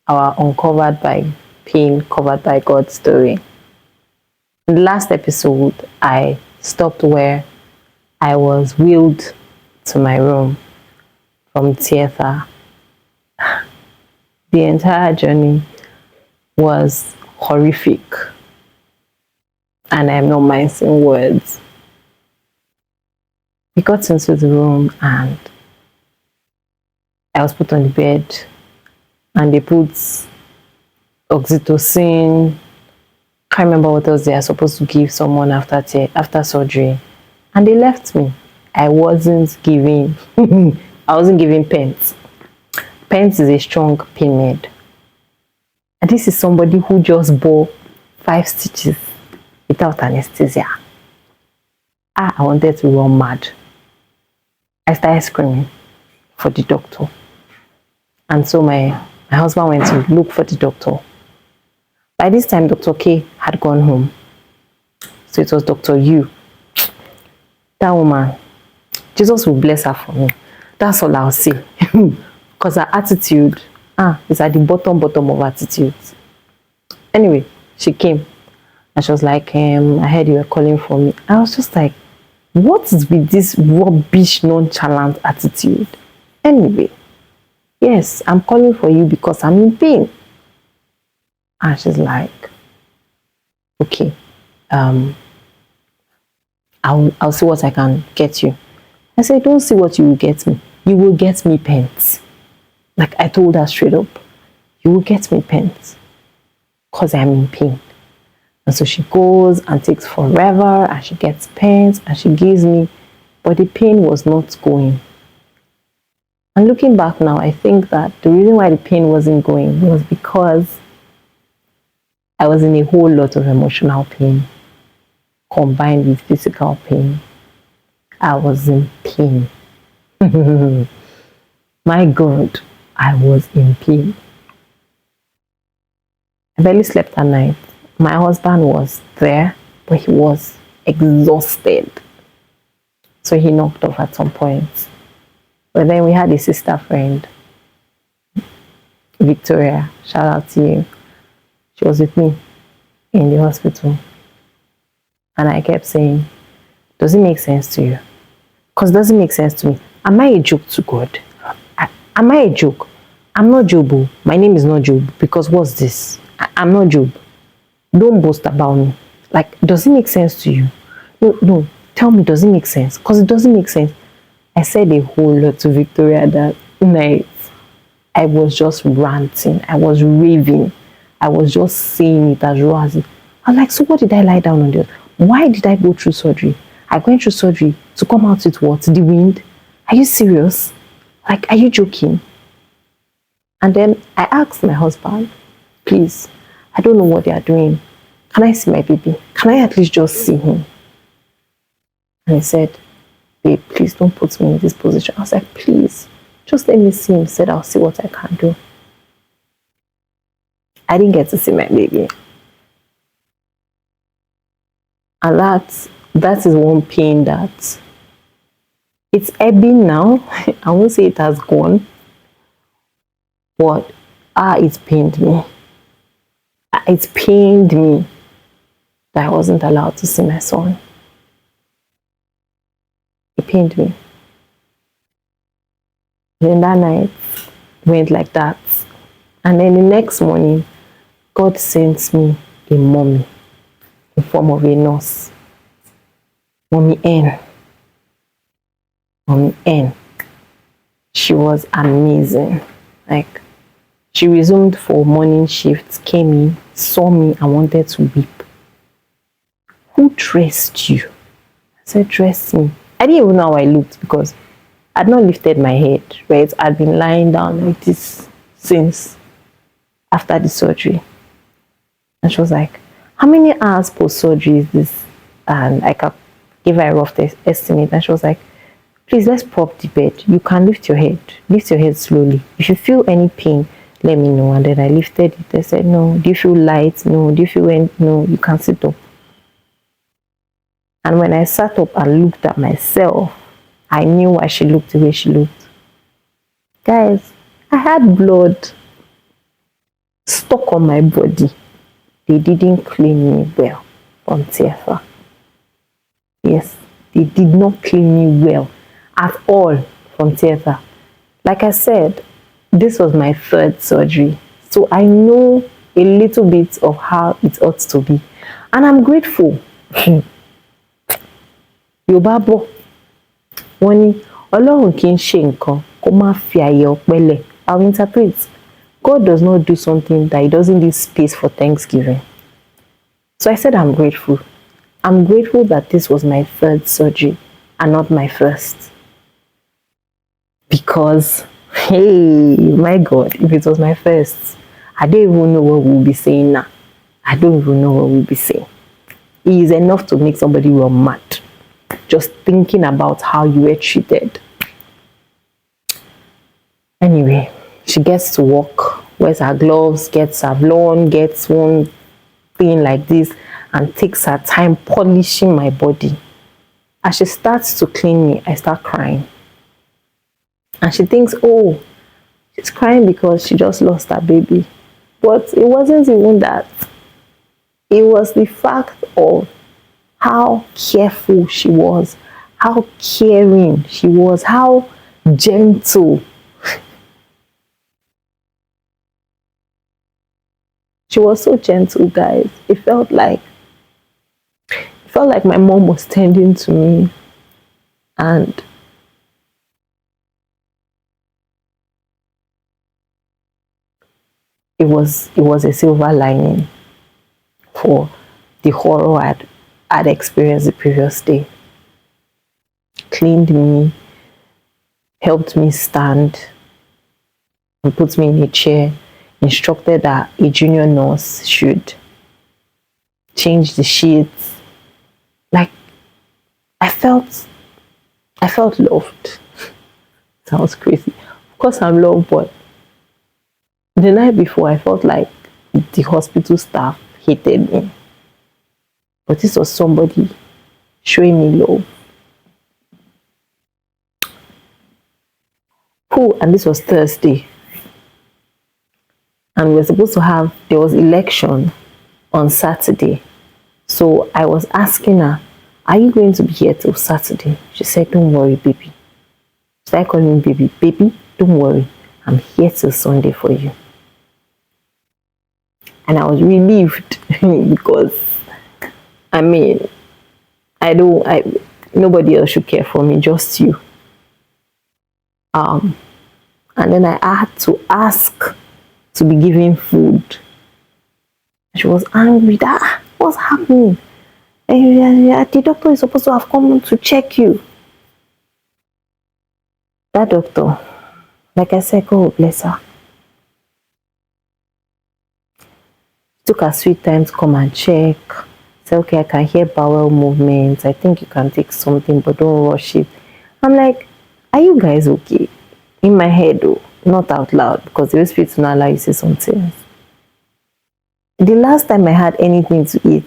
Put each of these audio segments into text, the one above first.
our Uncovered by Pain, Covered by God story. In the last episode, I stopped where I was wheeled to my room from theater. The entire journey was horrific, and I'm not mincing words. We got into the room and I was put on the bed, and they put oxytocin. Can't remember what else they are supposed to give someone after surgery, and they left me. I wasn't giving pens. Pens is a strong pain med, and this is somebody who just bore 5 stitches without anesthesia. I wanted to run mad. I started screaming for the doctor, and so my husband went to look for the doctor. By this time, Dr. K had gone home, so it was Dr. U. That woman, Jesus will bless her for me. That's all I'll say. Because her attitude is at the bottom of attitudes. Anyway, she came and she was like, I heard you were calling for me. I was just like, what is with this rubbish, nonchalant attitude? Anyway, yes, I'm calling for you because I'm in pain. And she's like, okay, I'll see what I can get you. I said, don't see what you will get me. You will get me pens. Like I told her straight up, you will get me pens because I'm in pain. And so she goes and takes forever and she gets pens and she gives me, but the pain was not going. And looking back now, I think that the reason why the pain wasn't going was because I was in a whole lot of emotional pain combined with physical pain. I was in pain. My God, I was in pain. I barely slept at night. My husband was there, but he was exhausted. So he knocked off at some point. But then we had a sister friend, Victoria. Shout out to you. She was with me in the hospital. And I kept saying, does it make sense to you? Because it doesn't make sense to me. Am I a joke to God? Am I a joke? I'm not Job. My name is not Job. Because what's this? I'm not Job. Don't boast about me. Like, does it make sense to you? No. Tell me, does it make sense? Because it doesn't make sense. I said a whole lot to Victoria that night. I was just ranting. I was raving. I was just saying it as raw as it. I'm like, so what did I lie down on this? Why did I go through surgery? I went through surgery to come out with what? The wind? Are you serious? Like, are you joking? And then I asked my husband, please, I don't know what they are doing. Can I see my baby? Can I at least just see him? And he said, babe, please don't put me in this position. I was like, please, just let me see him. He said, I'll see what I can do. I didn't get to see my baby. And that is one pain that it's ebbing now. I won't say it has gone. But it pained me. It pained me that I wasn't allowed to see my son. It pained me. Then that night went like that. And then the next morning, God sent me a mommy in form of a nurse. Mommy N. Mommy N. She was amazing. Like, she resumed for morning shifts, came in, saw me and wanted to weep. Who dressed you? I said, dress me. I didn't even know how I looked because I'd not lifted my head, right? I'd been lying down like this since after the surgery. And she was like, how many hours post-surgery is this? And I gave her a rough estimate. And she was like, please, let's prop the bed. You can lift your head. Lift your head slowly. If you feel any pain, let me know. And then I lifted it. I said, no. Do you feel light? No. Do you feel any? No. You can sit up. And when I sat up and looked at myself, I knew why she looked the way she looked. Guys, I had blood. stuck on my body. They didn't clean me well from TFR. Yes, they did not clean me well at all from TFR. Like I said, this was my third surgery, so I know a little bit of how it ought to be, and I'm grateful. Yorùbá bọ̀ wọ́n ní Ọlọ́run kì í ṣe nǹkan kó má fi àyè ọpẹ́ lẹ̀. I'll interpret. God does not do something that he doesn't leave space for thanksgiving. So I said I'm grateful. I'm grateful that this was my third surgery and not my first. Because, hey, my God, if it was my first, I don't even know what we'll be saying now. I don't even know what we'll be saying. It is enough to make somebody run mad. Just thinking about how you were treated. Anyway, she gets to work, wears her gloves, gets her Savlon, gets one thing like this, and takes her time polishing my body. As she starts to clean me, I start crying. And she thinks, oh, she's crying because she just lost her baby. But it wasn't even that. It was the fact of how careful she was, how caring she was, how gentle. She was so gentle, guys. It felt like my mom was tending to me, and it was a silver lining for the horror I'd experienced the previous day. Cleaned me, helped me stand, and put me in a chair, instructed that a junior nurse should change the sheets. Like, I felt loved. Sounds crazy. Of course I'm loved, but the night before I felt like the hospital staff hated me. But this was somebody showing me love. And this was Thursday. And we were supposed to have, there was election on Saturday. So I was asking her, are you going to be here till Saturday? She said, don't worry, baby. So I called me baby. Baby, don't worry. I'm here till Sunday for you. And I was relieved because, I mean, nobody else should care for me, just you. And then I had to ask to be given food. She was angry. What's happening? The doctor is supposed to have come to check you. That doctor, like I said, God bless her. Took her sweet time to come and check. Said, okay, I can hear bowel movements. I think you can take something, but don't rush it. I'm like, are you guys okay? In my head, though, not out loud, because the Spirit will not allow you to say something. The last time I had anything to eat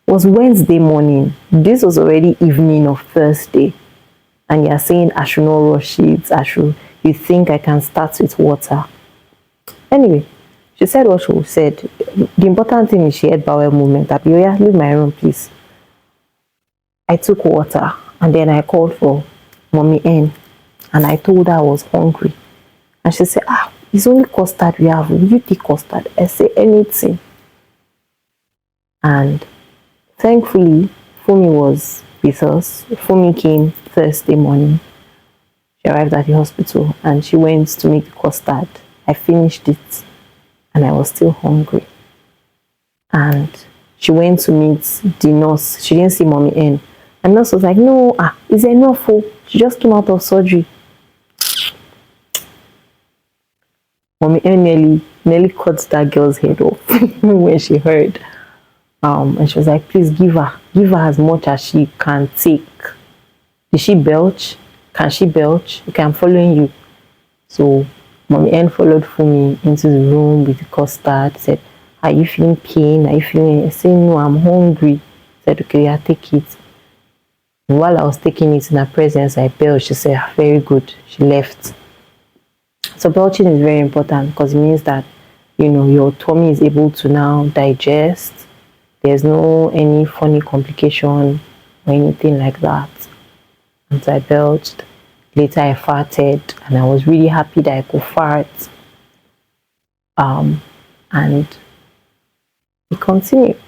was Wednesday morning. This was already evening of Thursday. And you're saying I should not rush it. You think I can start with water. Anyway, she said what she said. The important thing is she had bowel movement. Abioya, leave my room, please. I took water and then I called for Mommy N. And I told her I was hungry. And she said, it's only custard we have. Will you take custard? I said, anything. And thankfully, Fumi was with us. Fumi came Thursday morning. She arrived at the hospital and she went to make the custard. I finished it and I was still hungry. And she went to meet the nurse. She didn't see Mommy N. And the nurse was like, no, it's enough. She just came out of surgery. Mommy N nearly cut that girl's head off when she heard. And she was like, please give her as much as she can take. Did she belch? Can she belch? Okay, I'm following you. So Mommy N followed Fumi into the room with the custard. Said, are you feeling pain? Are you feeling? I said, no, I'm hungry. Said, okay, yeah, take it. And while I was taking it in her presence, I belched. She said, very good. She left. So belching is very important because it means that your tummy is able to now digest. There's no any funny complication or anything like that. And so I belched. Later I farted, and I was really happy that I could fart. And it continued.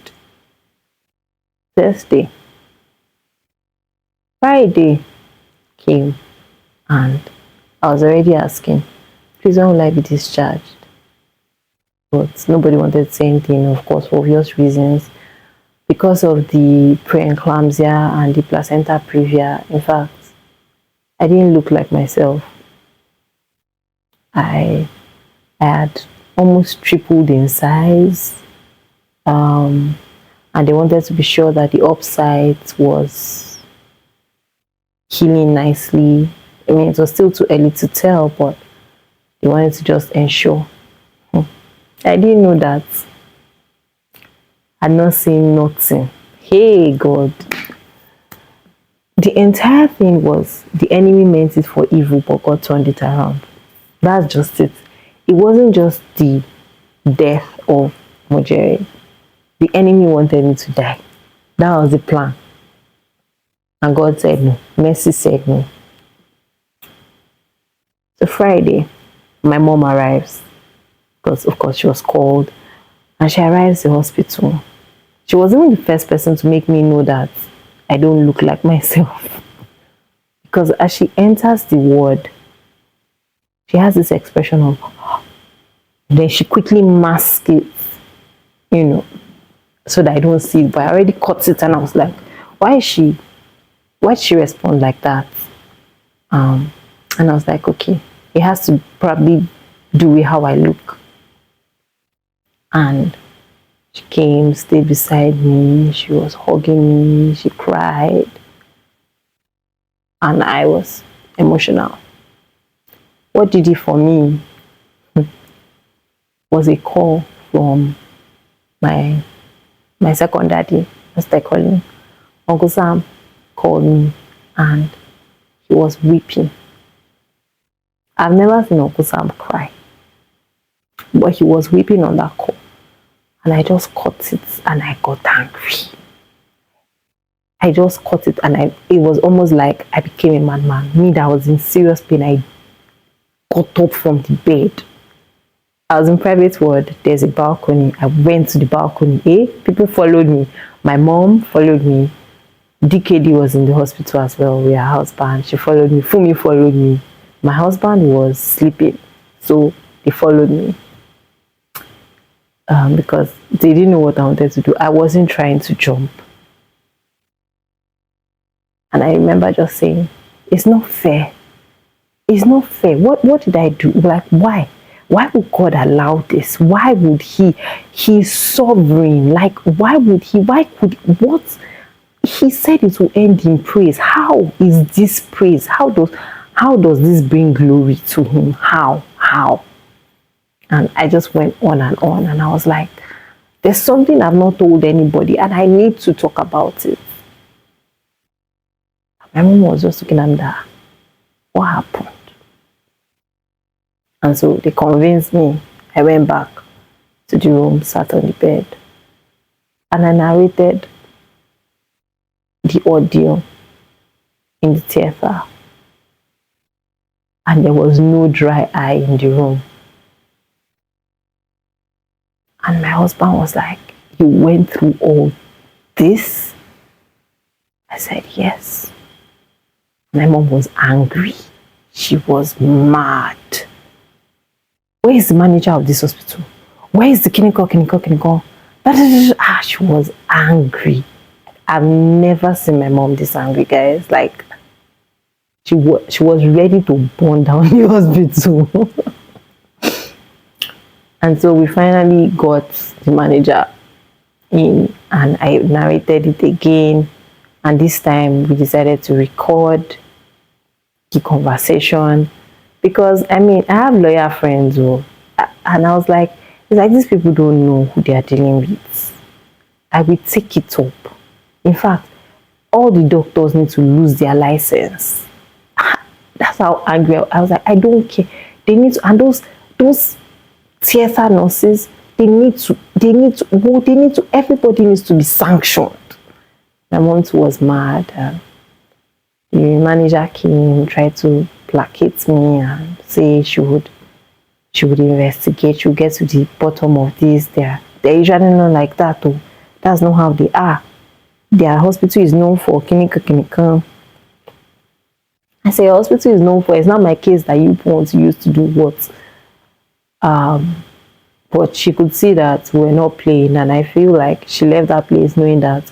Thursday. Friday came, and I was already asking, please, when will I be discharged? But nobody wanted to say anything, of course, for obvious reasons. Because of the preeclampsia and the placenta previa, in fact, I didn't look like myself. I had almost tripled in size. And they wanted to be sure that the upside was healing nicely. I mean, it was still too early to tell, but they wanted to just ensure. I didn't know that. I'd not seen nothing. Hey, God. The entire thing was the enemy meant it for evil, but God turned it around. That's just it. It wasn't just the death of Mojere. The enemy wanted me to die. That was the plan. And God said no. Mercy said no. So Friday, my mom arrives. Because, of course, she was called. And she arrives at the hospital. She wasn't even the first person to make me know that I don't look like myself. Because as she enters the ward, she has this expression of, then she quickly masks it, so that I don't see it. But I already caught it, and I was like, why did she respond like that? And I was like, okay, it has to probably do with how I look. And she came, stayed beside me, she was hugging me, she cried, and I was emotional. What did it for me was a call from my second daddy, as they call him. Uncle Sam called me, and he was weeping. I've never seen Uncle Sam cry, but he was weeping on that call. And I just caught it, and I got angry. I just caught it, and it was almost like I became a madman. Me that was in serious pain, I got up from the bed. I was in private ward. There's a balcony. I went to the balcony. People followed me. My mom followed me. DKD was in the hospital as well with her husband. She followed me. Fumi followed me. My husband was sleeping, so they followed me. Because they didn't know what I wanted to do. I wasn't trying to jump. And I remember just saying, it's not fair. It's not fair. What did I do? Like, why? Why would God allow this? Why would he's sovereign? Like, what? He said it will end in praise. How is this praise? How does this bring glory to him? How? And I just went on, and I was like, there's something I've not told anybody, and I need to talk about it. My mom was just looking at that. What happened? And so they convinced me. I went back to the room, sat on the bed, and I narrated the ordeal in the theater. And there was no dry eye in the room. And my husband was like, you went through all this? I said, yes. My mom was angry. She was mad. Where is the manager of this hospital? Where is the clinical? She was angry. I've never seen my mom this angry, guys. Like, she was ready to burn down the hospital. And so we finally got the manager in, and I narrated it again. And this time we decided to record the conversation, because I have lawyer friends and I was like, it's like these people don't know who they are dealing with. I will take it up. In fact, all the doctors need to lose their license. That's how angry I was. Like, I don't care. They need to, and those theater nurses, everybody needs to be sanctioned. My mom was mad. The manager came, tried to placate me and say she would investigate, she would get to the bottom of this. They're usually not like that though. That's not how they are. Their hospital is known for clinical. I say hospital is known for, it's not my case that you want to use to do what. But she could see that we're not playing, and I feel like she left that place knowing that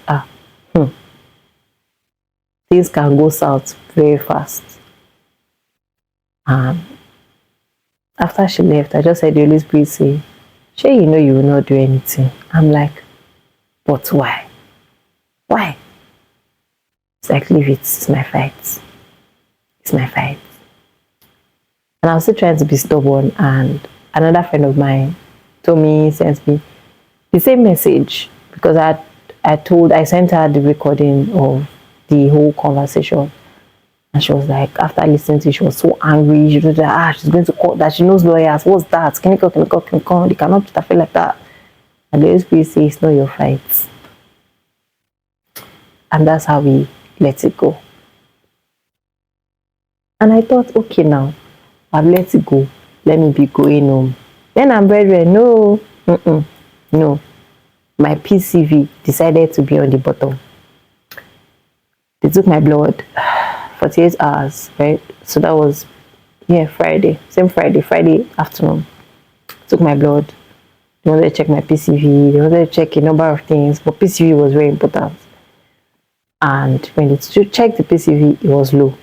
things can go south very fast. After she left, I just said the Holy Spirit say, sure, you know you will not do anything. I'm like, but why? Why? It's like, leave it, it's my fight. It's my fight. And I was still trying to be stubborn, and another friend of mine sent me the same message, because I sent her the recording of the whole conversation, and she was like, after listening to it, she was so angry. She was like, she's going to court, that she knows lawyers. What's that? Can you come? They cannot treat her like that. And the SPC says, it's not your fight. And that's how we let it go. And I thought, okay, now I've let it go. Let me be going home. Then I'm brethren, no. My PCV decided to be on the bottom. They took my blood, 48 hours, right? So that was, Friday, Friday afternoon. Took my blood. They wanted to check my PCV. They wanted to check a number of things, but PCV was very important. And when they checked the PCV, it was low.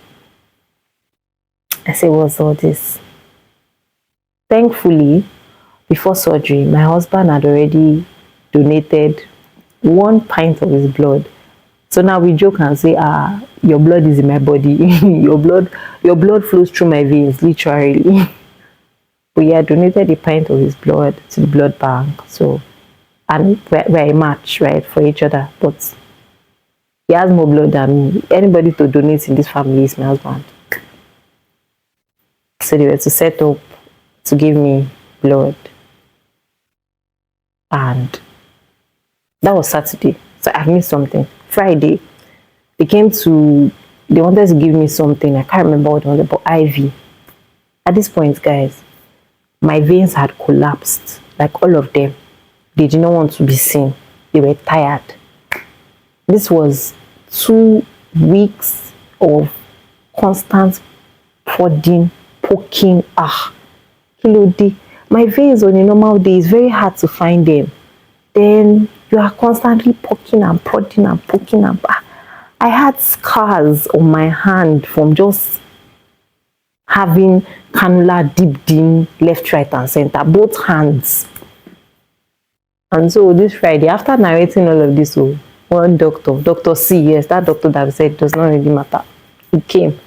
I said, what's all this? Thankfully, before surgery, my husband had already donated 1 pint of his blood. So now we joke and say, your blood is in my body. your blood flows through my veins, literally. We had donated a pint of his blood to the blood bank. So, and we're a match, right, for each other. But he has more blood than me. Anybody to donate in this family is my husband. So they were to set up to give me blood. And that was Saturday. So I missed something. Friday, they wanted to give me something. I can't remember what it was, but IV. At this point, guys, my veins had collapsed. Like all of them. They did not want to be seen. They were tired. This was 2 weeks of constant prodding, poking. My veins on a normal day, it's very hard to find them. Then you are constantly poking and prodding and poking and I had scars on my hand from just having cannula dipped in left, right, and center, both hands. And so this Friday, after narrating all of this, one doctor, Dr. C, yes, that doctor that said it does not really matter, he came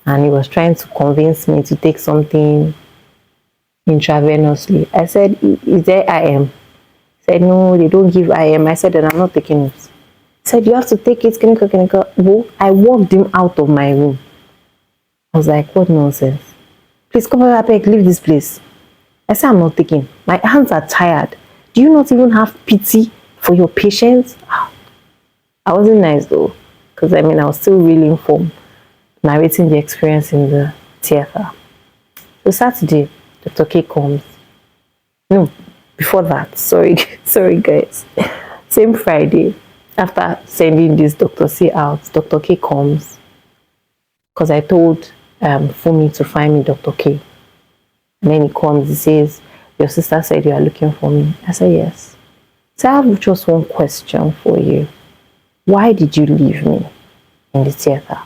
and he was trying to convince me to take something intravenously. I said, is there IM? He said, no, they don't give IM. I said, then I'm not taking it. He said, you have to take it, clinical. Well, I walked him out of my room. I was like, what nonsense. Please come over, back, leave this place. I said, I'm not taking. My hands are tired. Do you not even have pity for your patients? I wasn't nice though, because I was still reeling from narrating the experience in the theater. So Saturday, Dr. K comes. No, before that, sorry guys. Same Friday, after sending this Dr. C out, Dr. K comes. Because I told Fumi to find me Dr. K. And then he comes, he says, your sister said you are looking for me. I said, yes. So I have just one question for you. Why did you leave me in the theater?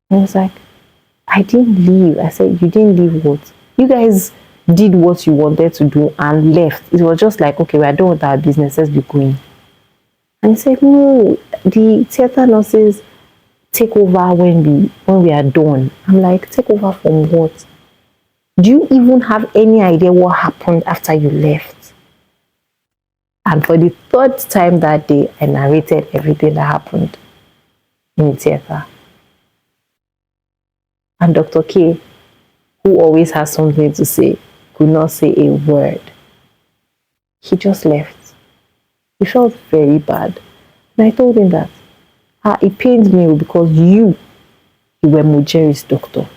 And he was like, I didn't leave. I said, you didn't leave what? You guys did what you wanted to do and left. It was just like, okay, we're done with our business, let's be going. And he said, no, the theater nurses take over when we are done. I'm like, take over from what? Do you even have any idea what happened after you left? And for the 3rd time that day, I narrated everything that happened in the theater. And Dr. K, who always has something to say, could not say a word. He just left. He felt very bad. And I told him that it pains me because you were Mujeri's doctor.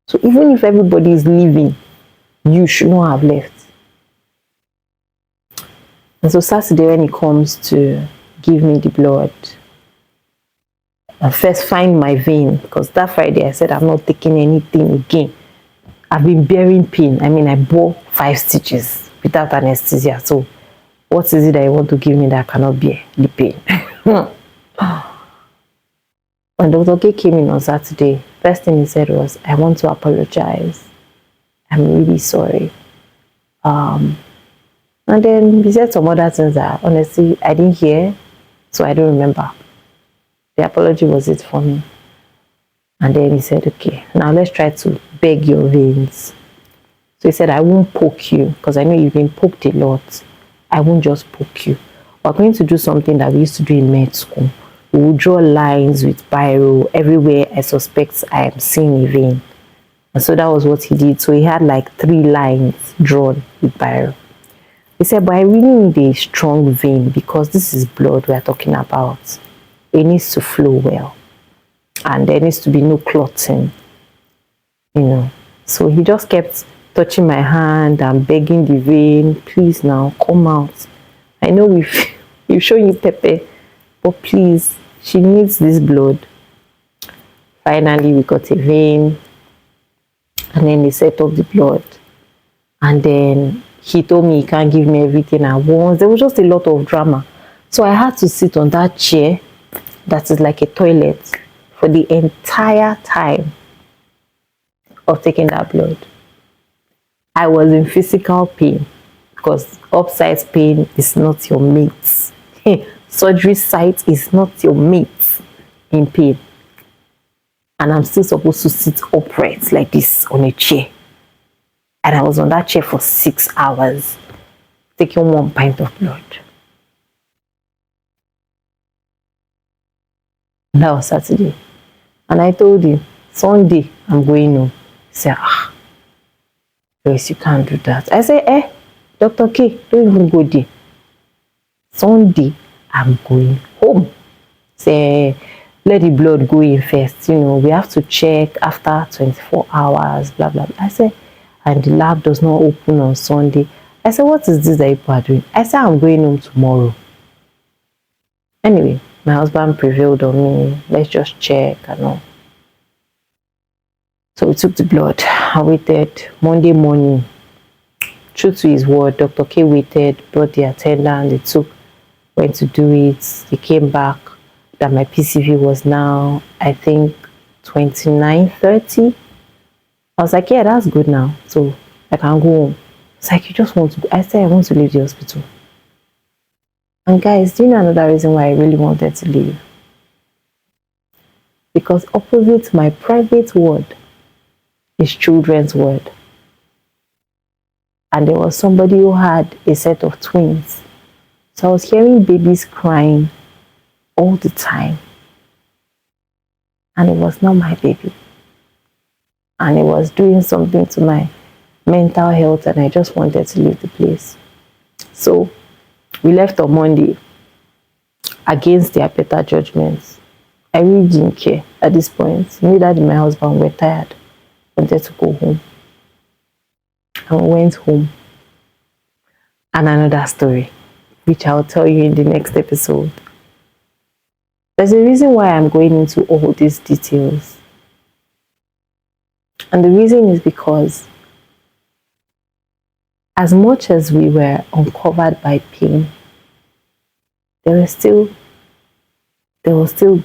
So even if everybody is leaving, you should not have left. And so Saturday, when he comes to give me the blood, I first find my vein, because that Friday I said I'm not taking anything again. I've been bearing pain. I mean, I bore 5 stitches without anesthesia. So what is it that you want to give me that I cannot bear the pain? When Dr. K came in on Saturday, first thing he said was, I want to apologize. I'm really sorry. And then he said some other things that honestly I didn't hear, so I don't remember. The apology was it for me. And then he said, okay, now let's try to beg your veins. So he said, I won't poke you because I know you've been poked a lot. I won't just poke you. We're going to do something that we used to do in med school. We will draw lines with biro everywhere I suspect I am seeing a vein. And so that was what he did. So he had like 3 lines drawn with biro. He said, but I really need a strong vein because this is blood we're talking about. It needs to flow well. And there needs to be no clotting, you know. So he just kept touching my hand and begging the vein, please now, come out. I know we've shown you Pepe, but please, she needs this blood. Finally, we got a vein. And then they set up the blood. And then he told me he can't give me everything at once. There was just a lot of drama. So I had to sit on that chair that is like a toilet for the entire time of taking that blood. I was in physical pain because upside pain is not your mate. Surgery site is not your mate in pain. And I'm still supposed to sit upright like this on a chair. And I was on that chair for 6 hours, taking 1 pint of blood. And that was Saturday. And I told him, Sunday, I'm going home. He said, Grace, you can't do that. I said, Dr. K, don't even go there. Sunday, I'm going home. Say, let the blood go in first. You know, we have to check after 24 hours, blah, blah, blah. I said, and the lab does not open on Sunday. I said, what is this that you are doing? I said, I'm going home tomorrow. Anyway, my husband prevailed on me. Let's just check and all. So we took the blood. I waited Monday morning. True to his word, Dr. K waited, brought the attendant. They went to do it. They came back that my PCV was now, I think, 29:30. I was like, yeah, that's good now. So I can go home. It's like, you just want to go. I said, I want to leave the hospital. And guys, do you know another reason why I really wanted to leave? Because opposite my private ward is children's ward. And there was somebody who had a set of twins. So I was hearing babies crying all the time. And it was not my baby. And it was doing something to my mental health, and I just wanted to leave the place. So we left on Monday against their better judgments. I really didn't care at this point. Neither did my husband. Were tired. Wanted to go home. And we went home. And another story, which I'll tell you in the next episode. There's a reason why I'm going into all these details. And the reason is because as much as we were uncovered by pain, there was still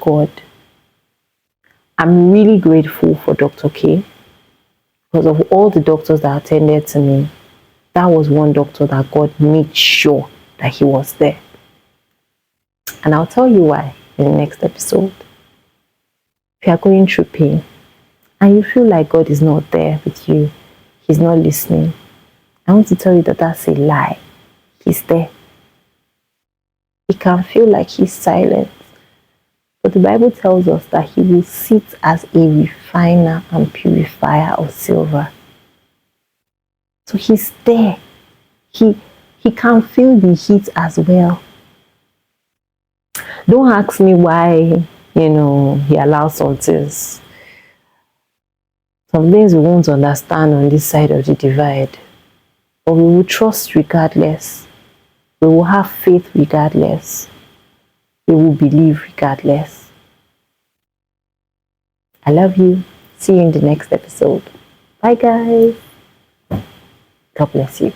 God. I'm really grateful for Dr. K because of all the doctors that attended to me. That was one doctor that God made sure that he was there. And I'll tell you why in the next episode. If you are going through pain and you feel like God is not there with you, he's not listening, I want to tell you that that's a lie. He's there. It can feel like he's silent. But the Bible tells us that he will sit as a refiner and purifier of silver. So he's there. He can feel the heat as well. Don't ask me why, he allows some things. Some things we won't understand on this side of the divide. But we will trust regardless. We will have faith regardless. We will believe regardless. I love you. See you in the next episode. Bye, guys. God bless you.